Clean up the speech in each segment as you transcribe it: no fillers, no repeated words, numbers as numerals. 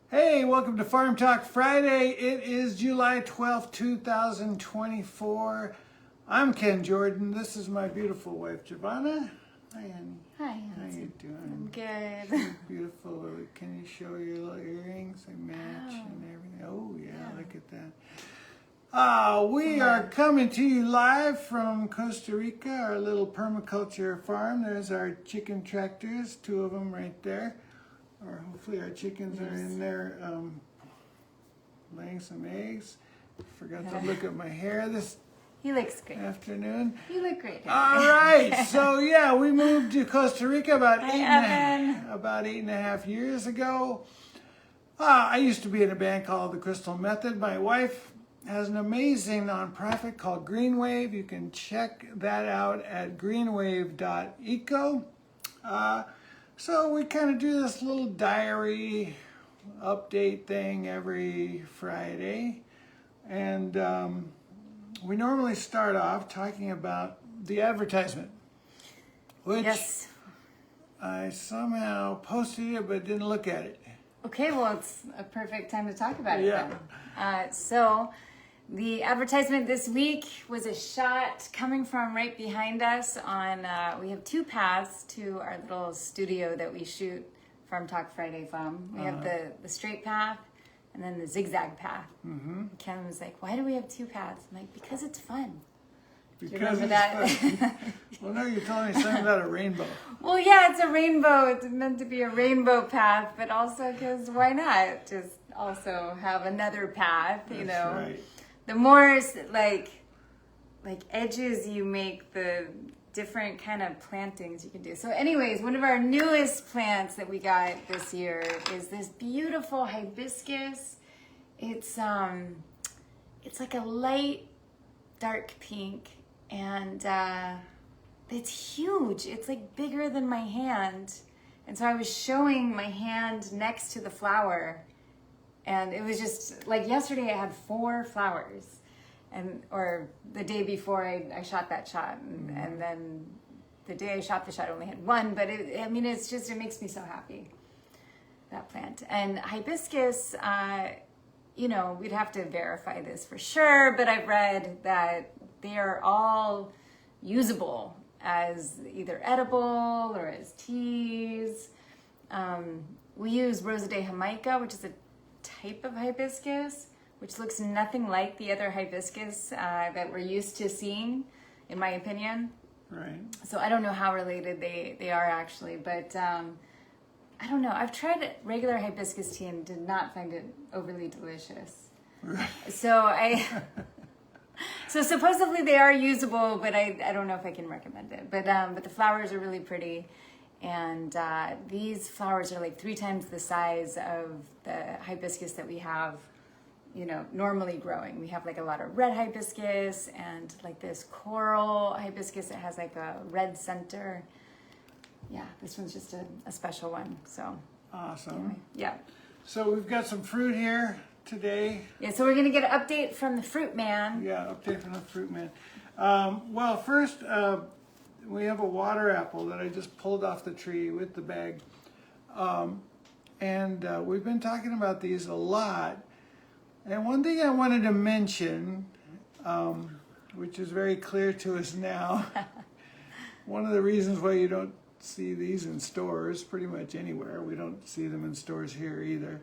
Hey, welcome to Farm Talk Friday. It is July 12th, 2024. I'm Ken Jordan. This is my beautiful wife, Giovanna. Hi, Annie. Hi, How you doing? I'm good. Beautiful. Can you show your little earrings? They match and everything. Oh, yeah, look at that. We are coming to you live from Costa Rica, our little permaculture farm. There's our chicken tractors, two of them right there. Or hopefully our chickens are in there laying some eggs. Forgot to look at my hair this He looks great. afternoon. You look great. All right, so yeah, we moved to Costa Rica about Hi, eight and a half years ago. I used to be in a band called The Crystal Method. My wife has an amazing nonprofit called Green Wave. You can check that out at greenwave.eco. So we kind of do this little diary update thing every Friday. And we normally start off talking about the advertisement, which I somehow posted it but didn't look at it. Okay, well, it's a perfect time to talk about it Yeah. then. So the advertisement this week was a shot coming from right behind us on, we have two paths to our little studio that we shoot Farm Talk Friday from. We have the straight path and then the zigzag path. Mm-hmm. Ken was like, why do we have two paths? I'm like, because it's fun. Because it's that? fun. Well, no, you're telling me something about a rainbow. Well, yeah, it's a rainbow. It's meant to be a rainbow path, but also because why not just also have another path, you That's know? right. The more like edges you make, the different kind of plantings you can do. So anyways, one of our newest plants that we got this year is this beautiful hibiscus. It's like a light dark pink, and it's huge. It's like bigger than my hand. And so I was showing my hand next to the flower, and it was just like yesterday I had 4 flowers, or the day before I shot that shot, and then the day I shot the shot I only had 1, but it makes me so happy, that plant. And hibiscus, we'd have to verify this for sure, but I've read that they are all usable as either edible or as teas. We use Rosa de Jamaica, which is a type of hibiscus, which looks nothing like the other hibiscus that we're used to seeing, in my opinion. Right. So I don't know how related they are actually, but I don't know. I've tried regular hibiscus tea and did not find it overly delicious. Right. So supposedly they are usable, but I don't know if I can recommend it. But the flowers are really pretty, and these flowers are like 3 times the size of the hibiscus that we have, normally growing. We have like a lot of red hibiscus and like this coral hibiscus that has like a red center. Yeah, this one's just a special one. So Awesome. anyway, yeah. So we've got some fruit here today. Yeah, so we're gonna get an update from the fruit man. Yeah, update from the fruit man. Well, first, we have a water apple that I just pulled off the tree with the bag. And we've been talking about these a lot. And one thing I wanted to mention, which is very clear to us now, one of the reasons why you don't see these in stores pretty much anywhere, we don't see them in stores here either,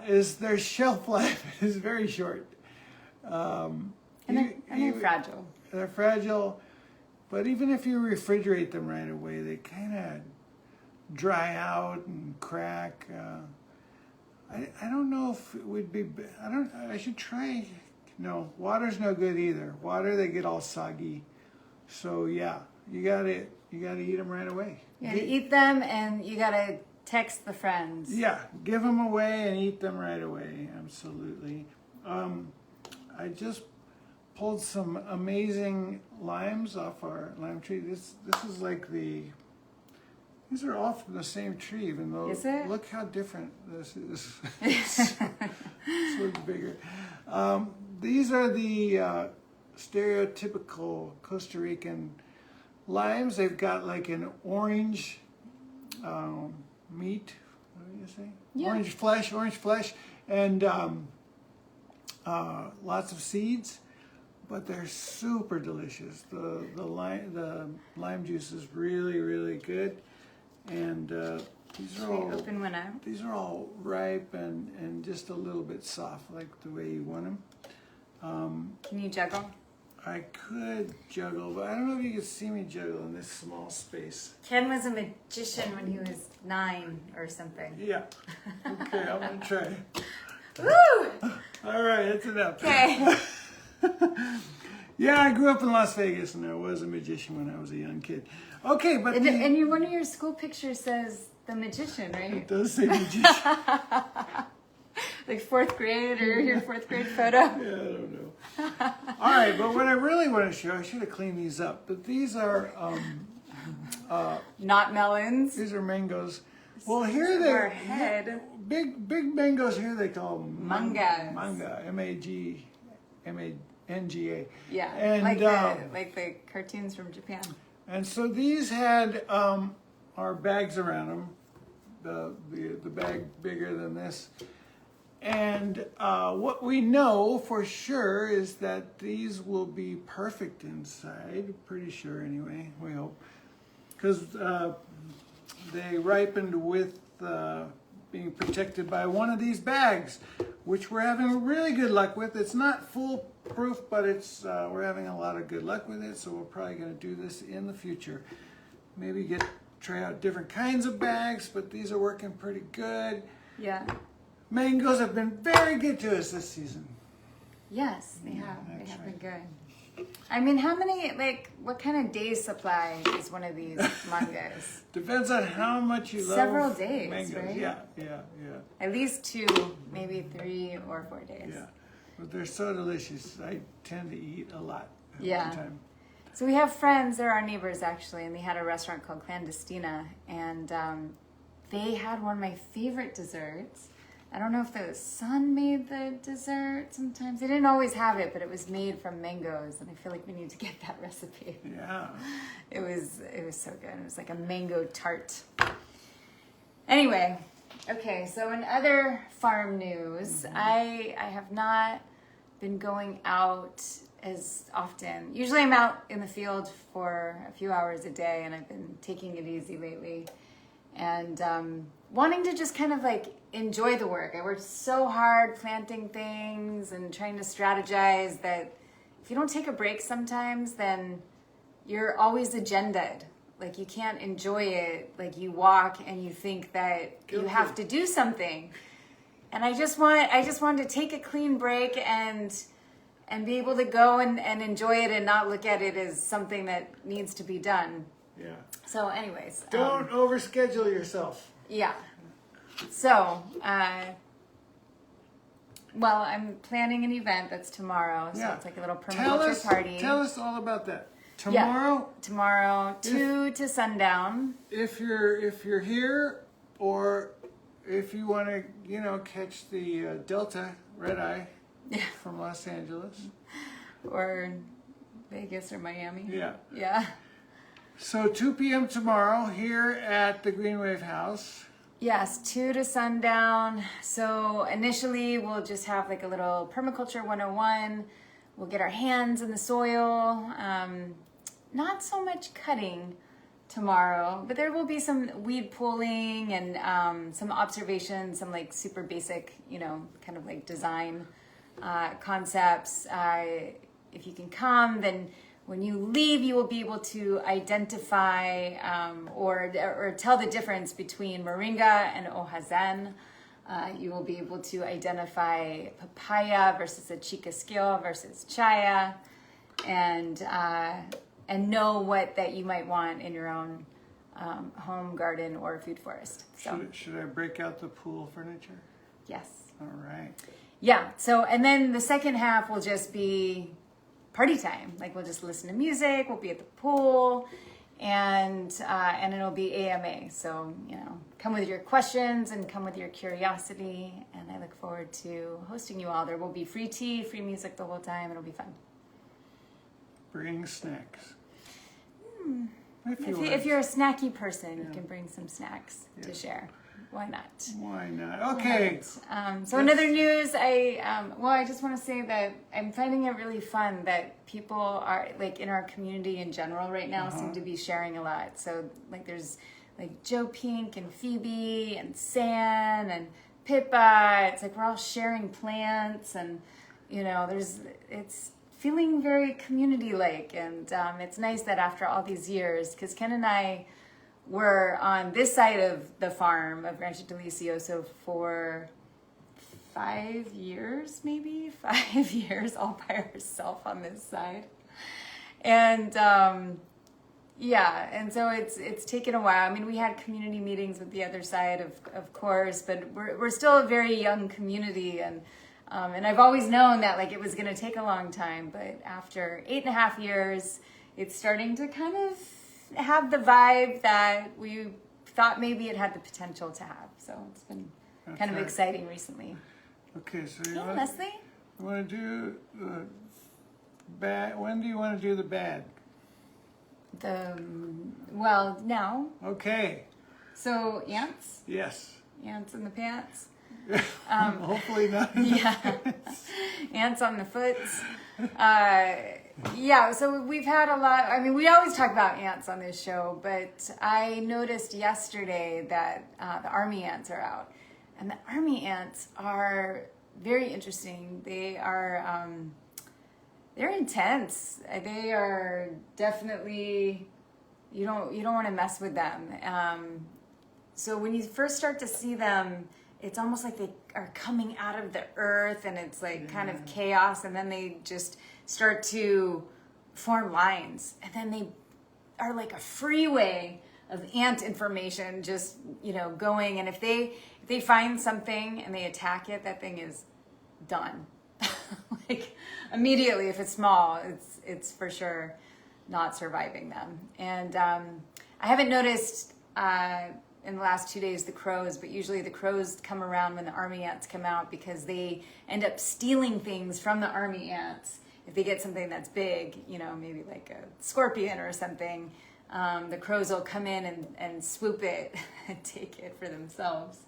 is their shelf life is very short. And they're fragile. They're fragile, but even if you refrigerate them right away, they kind of dry out and crack. I don't know if it would be, I should try, no, water's no good either. Water, they get all soggy. So yeah, you gotta eat them right away. You gotta eat them, and you gotta text the friends. Yeah, give them away and eat them right away. Absolutely. I just pulled some amazing limes off our lime tree. This is like these are all from the same tree, even though Is it? Look how different this is. This one's bigger. These are the stereotypical Costa Rican limes. They've got like an orange meat you say? Yeah. Orange flesh, and lots of seeds, but they're super delicious. The lime juice is really, really good, and these are all Open one up. these are all ripe and just a little bit soft, like the way you want them. Can you juggle? I could juggle, but I don't know if you can see me juggle in this small space. Ken was a magician when he was 9 or something. Yeah. Okay, I'm gonna try. Woo! All right, that's enough. Okay. Yeah, I grew up in Las Vegas, and I was a magician when I was a young kid. Okay, but And one of your school pictures says the magician, right? it does say magician. Like 4th grade or your 4th grade photo. Yeah, I don't know. All right, but what I really want to show, I should have cleaned these up, but these are Not melons. these are mangoes. Well, here Our they're head. big mangoes. Here they call them Mangas. manga, MANGA. Yeah, And like the cartoons from Japan. and so these had our bags around them, the bag bigger than this. And what we know for sure is that these will be perfect inside. Pretty sure anyway, we hope. Because they ripened with being protected by one of these bags, which we're having really good luck with. It's not foolproof, but it's we're having a lot of good luck with it, so we're probably going to do this in the future. Maybe try out different kinds of bags, but these are working pretty good. Yeah. Mangoes have been very good to us this season. Yes, they have. They that's have right. been good. I mean, how many, what kind of days supply is one of these mangas? Depends on how much you love Several days, mangoes. right? Yeah. At least 2, maybe 3 or 4 days. Yeah. But they're so delicious. I tend to eat a lot at Yeah. one time. So we have friends, they're our neighbors actually, and they had a restaurant called Clandestina, and they had one of my favorite desserts. I don't know if the son made the dessert sometimes. They didn't always have it, but it was made from mangoes, and I feel like we need to get that recipe. Yeah. It was so good. It was like a mango tart. Anyway, okay, so in other farm news, I have not been going out as often. Usually I'm out in the field for a few hours a day, and I've been taking it easy lately. And wanting to just kind of like enjoy the work. I worked so hard planting things and trying to strategize that if you don't take a break sometimes, then you're always agenda'd. Like you can't enjoy it. Like you walk and you think that you have to do something. And I just wanted to take a clean break and be able to go and enjoy it and not look at it as something that needs to be done. Yeah. So anyways. Don't overschedule yourself. Yeah. So, well, I'm planning an event that's tomorrow. So it's like a little permaculture party. Tell us all about that. Tomorrow? Yeah. Tomorrow, 2 to sundown. If you're here, or if you want to, catch the Delta red eye from Los Angeles. Or Vegas or Miami. Yeah. Yeah. So 2 p.m. tomorrow here at the Green Wave House. Yes, 2 to sundown. So initially we'll just have like a little permaculture 101. We'll get our hands in the soil. Not so much cutting tomorrow, but there will be some weed pulling and some observations, some like super basic, kind of like design concepts. If you can come, then when you leave, you will be able to identify or tell the difference between moringa and hojazen. You will be able to identify papaya versus a chiquisquil versus chaya, and know what that you might want in your own home garden or food forest. So Should I break out the pool furniture? yes. All right. Yeah. So and then the second half will just be party time. Like we'll just listen to music, we'll be at the pool, and it'll be AMA. So, come with your questions and come with your curiosity, and I look forward to hosting you all. There will be free tea, free music the whole time. It'll be fun. Bring snacks. If you're a snacky person, you can bring some snacks to share. Why not? Why not? Okay. So in other news, I just want to say that I'm finding it really fun that people are like in our community in general right now seem to be sharing a lot. So like there's like Joe Pink and Phoebe and San and Pippa. It's like we're all sharing plants and it's feeling very community-like, and it's nice that after all these years, because Ken and I were on this side of the farm of Rancho Delicioso for 5 years, maybe 5 years, all by ourselves on this side, and and so it's taken a while. I mean, we had community meetings with the other side, of course, but we're still a very young community, and I've always known that like it was going to take a long time, but after 8.5 years, it's starting to kind of have the vibe that we thought maybe it had the potential to have. So it's been kind of exciting recently. Okay, so Leslie? You want to do the bad? When do you want to do the bad? Now. Okay. So ants? Yes. Ants in the pants? Hopefully not. Ants on the foots. So we've had a lot. I mean, we always talk about ants on this show, but I noticed yesterday that the army ants are out. And the army ants are very interesting. They are, they're intense. They are definitely, you don't want to mess with them. So when you first start to see them, it's almost like they are coming out of the earth and it's like kind of chaos, and then they just start to form lines, and then they are like a freeway of ant information just going, and if they find something and they attack it, that thing is done. Like immediately. If it's small, it's for sure not surviving them. And I haven't noticed in the last 2 days the crows, but usually the crows come around when the army ants come out, because they end up stealing things from the army ants. If they get something that's big, maybe like a scorpion or something, the crows will come in and swoop it and take it for themselves.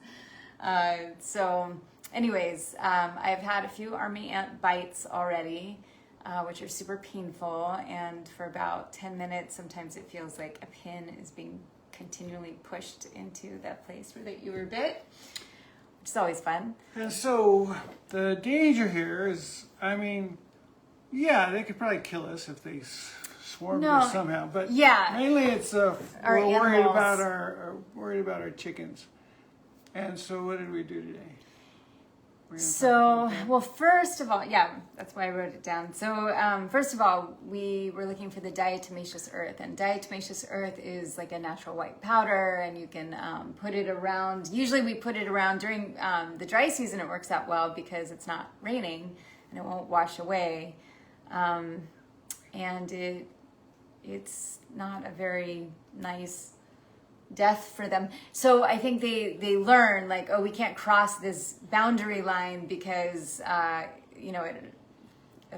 So anyways, I've had a few army ant bites already, which are super painful, and for about 10 minutes sometimes it feels like a pin is being continually pushed into that place where you were bit, which is always fun. And so the danger here is, they could probably kill us if they swarmed us somehow, but mainly it's we're worried about our chickens. And so what did we do today? So, well, first of all, that's why I wrote it down. So, first of all, we were looking for the diatomaceous earth, and diatomaceous earth is like a natural white powder, and you can put it around. Usually we put it around during the dry season. It works out well because it's not raining and it won't wash away. And it's not a very nice death for them. So I think they learn like, we can't cross this boundary line because,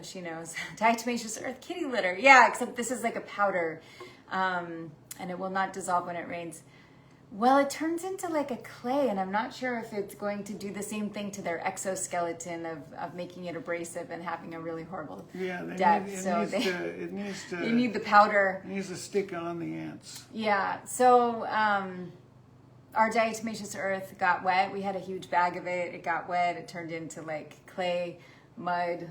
she knows. Diatomaceous earth kitty litter. Yeah, except this is like a powder, and it will not dissolve when it rains. Well, it turns into like a clay, and I'm not sure if it's going to do the same thing to their exoskeleton of making it abrasive and having a really horrible death. It needs to. You need the powder. It needs to stick on the ants. Yeah. So our diatomaceous earth got wet. We had a huge bag of it. It got wet. It turned into like clay, mud.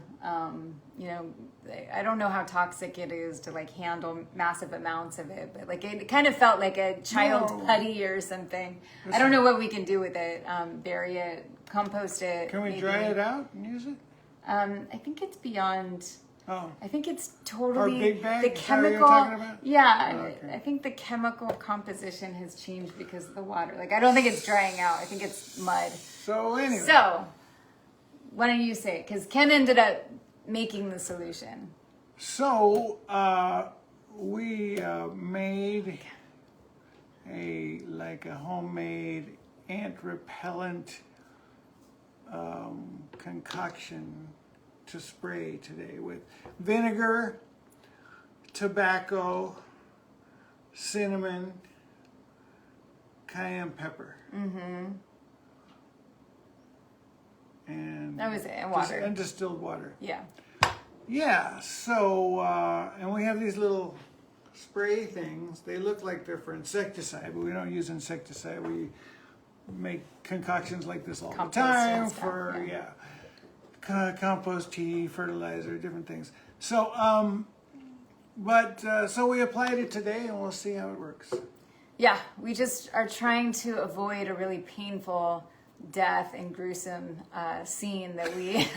I don't know how toxic it is to like handle massive amounts of it, but like it kind of felt like a child putty or something. I don't know what we can do with it. Bury it, compost it. Can we dry it out and use it? I think it's beyond. Oh. I think it's totally our big bag? The chemical. Is that what you're talking about? Yeah, oh, okay. I think the chemical composition has changed because of the water. Like I don't think it's drying out. I think it's mud. So anyway. So why don't you say it? Because Ken ended up making the solution. So we made a homemade ant repellent concoction to spray today with vinegar, tobacco, cinnamon, cayenne pepper. Mm-hmm. And that was it, and water. And distilled water. Yeah. Yeah, so, and we have these little spray things. They look like they're for insecticide, but we don't use insecticide. We make concoctions like this all Compost the time and stuff, for, compost tea, fertilizer, different things. So, so we applied it today and we'll see how it works. Yeah, we just are trying to avoid a really painful death and gruesome scene that we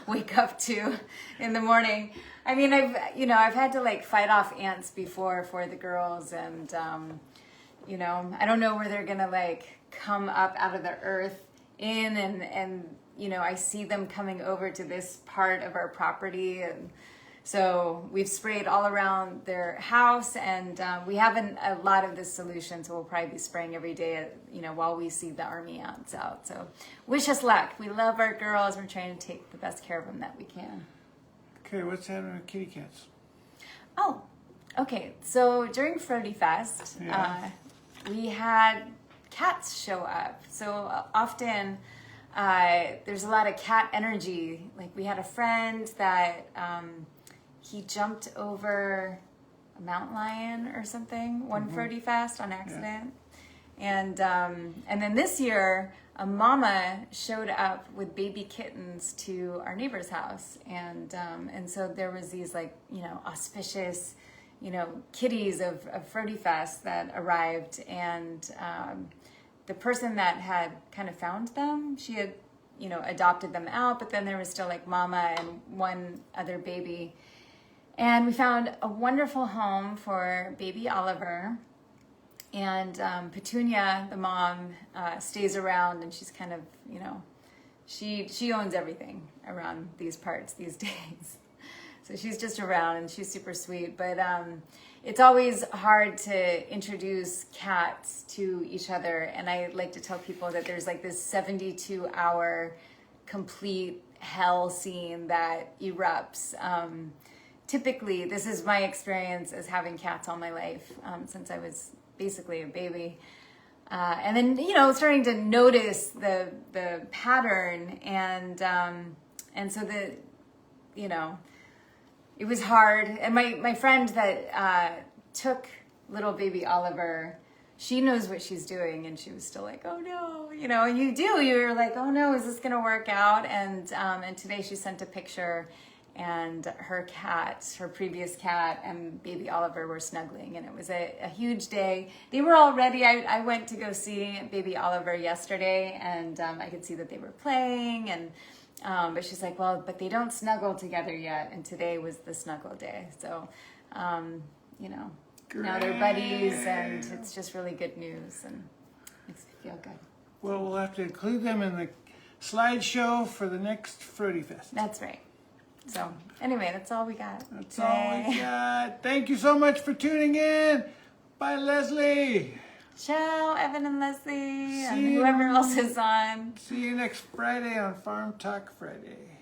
wake up to in the morning. I mean, I've had to like fight off ants before for the girls, and I don't know where they're gonna like come up out of the earth in, and I see them coming over to this part of our property, and so we've sprayed all around their house, and we haven't a lot of this solution, so we'll probably be spraying every day, while we see the army ants out. So wish us luck. We love our girls. We're trying to take the best care of them that we can. Okay, what's happening with kitty cats? Oh, okay. So during Frody Fest, we had cats show up. So often there's a lot of cat energy. Like we had a friend that he jumped over a mountain lion or something one Frody Fest on accident. Yeah. And then this year, a mama showed up with baby kittens to our neighbor's house, and so there was these like auspicious kitties of Frody Fest that arrived, and the person that had kind of found them, she had adopted them out, but then there was still like mama and one other baby, and we found a wonderful home for baby Oliver. And Petunia, the mom, stays around, and she's kind of, she owns everything around these parts these days. So she's just around, and she's super sweet. But it's always hard to introduce cats to each other. And I like to tell people that there's like this 72-hour complete hell scene that erupts. Typically, this is my experience as having cats all my life, since I was basically a baby, and then starting to notice the pattern, and so it was hard. And my friend that took little baby Oliver, she knows what she's doing, and she was still like, oh no, and you're like, oh no, is this gonna work out? And today she sent a picture, and her cat, her previous cat, and baby Oliver were snuggling, and it was a huge day. They were all ready. I went to go see baby Oliver yesterday, and I could see that they were playing, and but she's like, well, but they don't snuggle together yet, and today was the snuggle day. So, now they're buddies, and it's just really good news, and makes me feel good. Well, we'll have to include them in the slideshow for the next Frody Fest. That's right. So anyway, that's all we got. That's all we got. Thank you so much for tuning in. Bye, Leslie. Ciao, Evan and Leslie, and whoever else is on. See you next Friday on Farm Talk Friday.